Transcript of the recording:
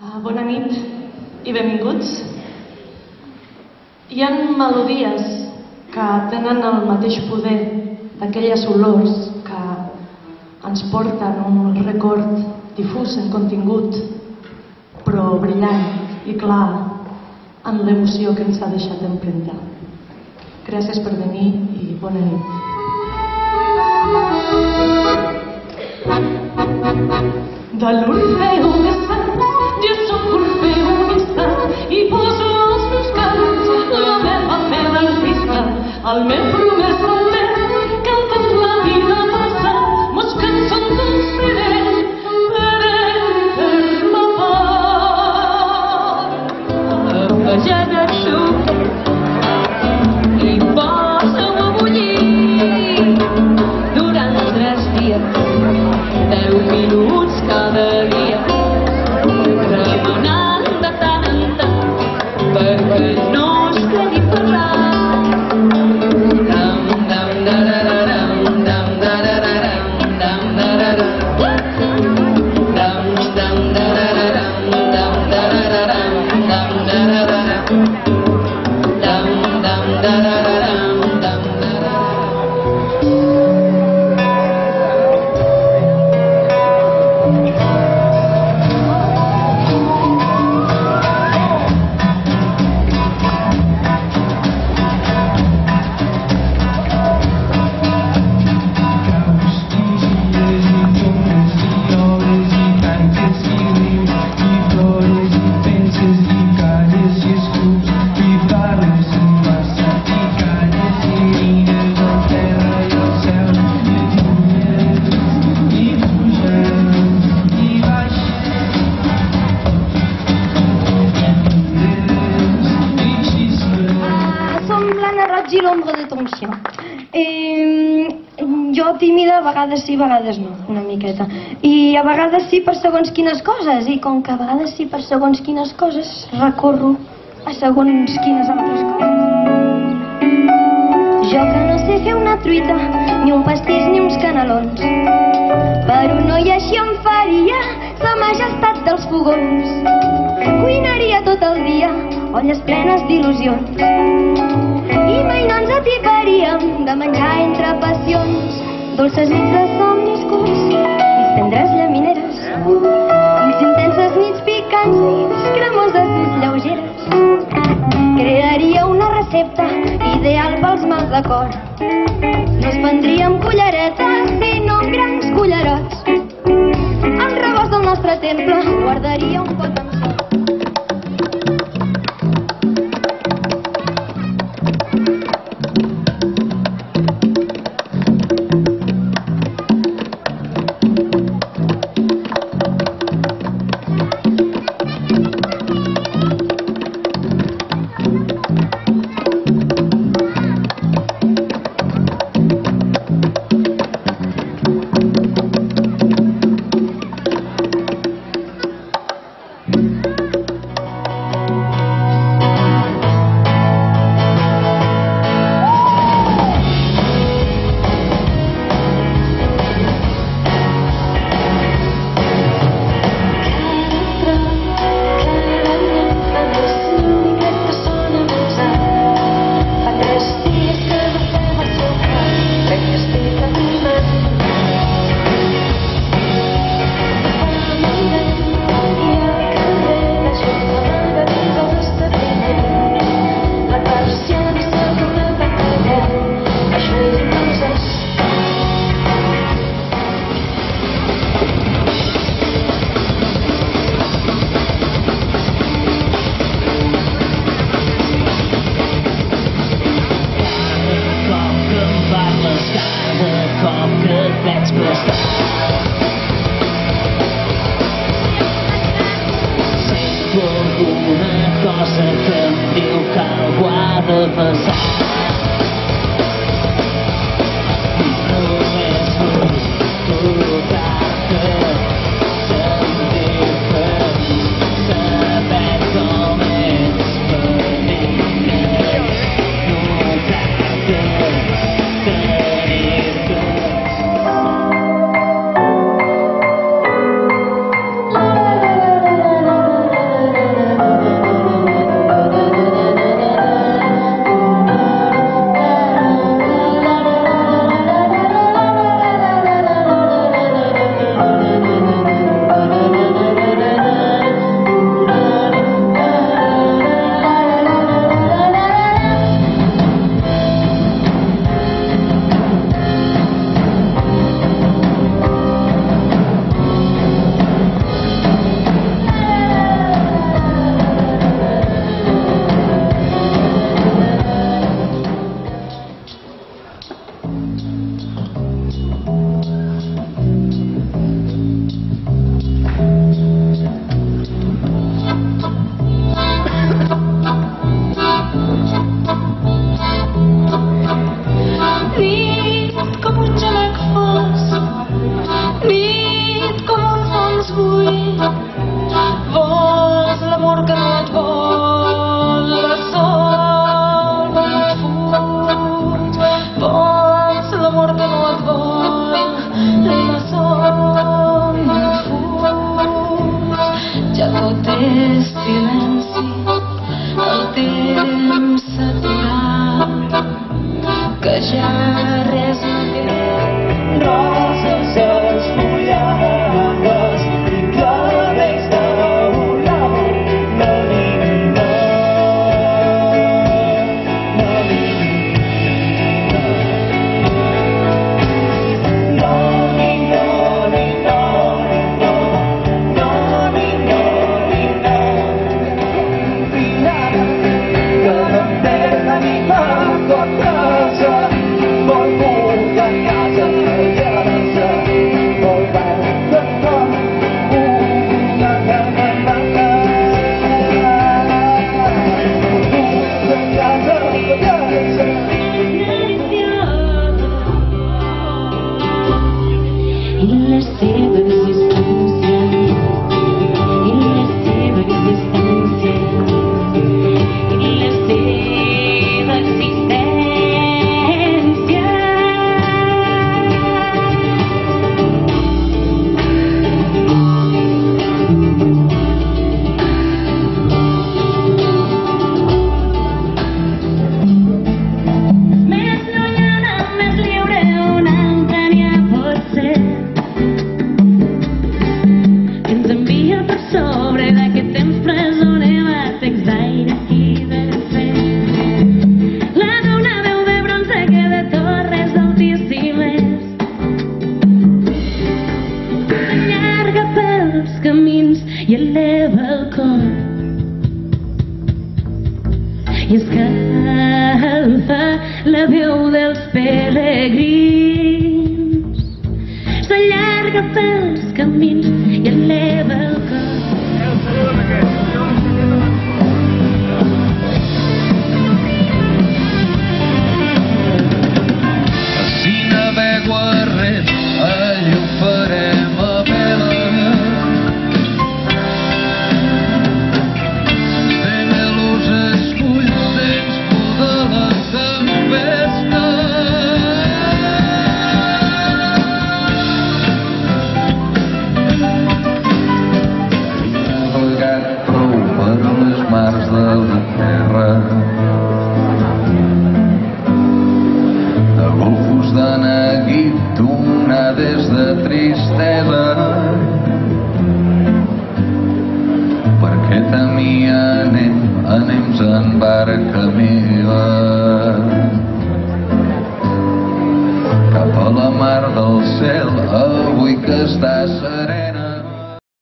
Bona nit i benvinguts. Hi ha melodies que tenen el mateix poder d'aquelles olors que ens porten un record difús en contingut, però brillant i clar en l'emoció que ens ha deixat empremta. Gràcies per venir i bona nit. De l'Orfeu de Sants, jo soc Orfeu un instant i poso als meus cants la meva fe d'artista, el meu promès moment, cantant la vida passant, mos cançons d'un serè, per ma part. Afegeix el suc i posa-ho a bullir durant 3 dies, 10 minuts cada dia, remenant de tant en tant perquè no es quedi parlat. Dam, dam, darararam, dam, darararam, dam, darararam, dam, dam, darararam, dam, darararam, dam, darararam, dam, dam, darararam, dam, darararam. I l'ombra de ton chien. Jo tímida, a vegades sí, a vegades no, una miqueta. I a vegades sí per segons quines coses, i com que a vegades sí per segons quines coses, recorro a segons quines altres coses. Jo que no sé fer una truita, ni un pastís ni uns canelons, per un noi així em faria sa majestat dels fogons. Cuinaria tot el dia, olles plenes d'il·lusions, i mai no ens atiparíem de menjar entre passions, dolces nits de somnis curts i cendres llamineres, nits intenses, nits picants, nits cremoses, nits lleugeres. Crearia una recepta ideal pels mals de cor. No es prendríem culleretes, sinó grans cullerots. Al rebost del nostre temple guardaria un pot amb sal. mort no et vol, la son et fus, ja tot és silenci, el temps s'aturat, que ja res no té. Roses esfullades i clavells de volar, i eleva el cor i escalfa la veu dels peregrins, s'allarga pels camins i eleva el cor. Si navego a res, allò farem a vela. Mars de la terra, de golfos de neguit, onades de tristesa. Per aquest camí anem en barca meva, cap a la mar del cel, avui que està serena.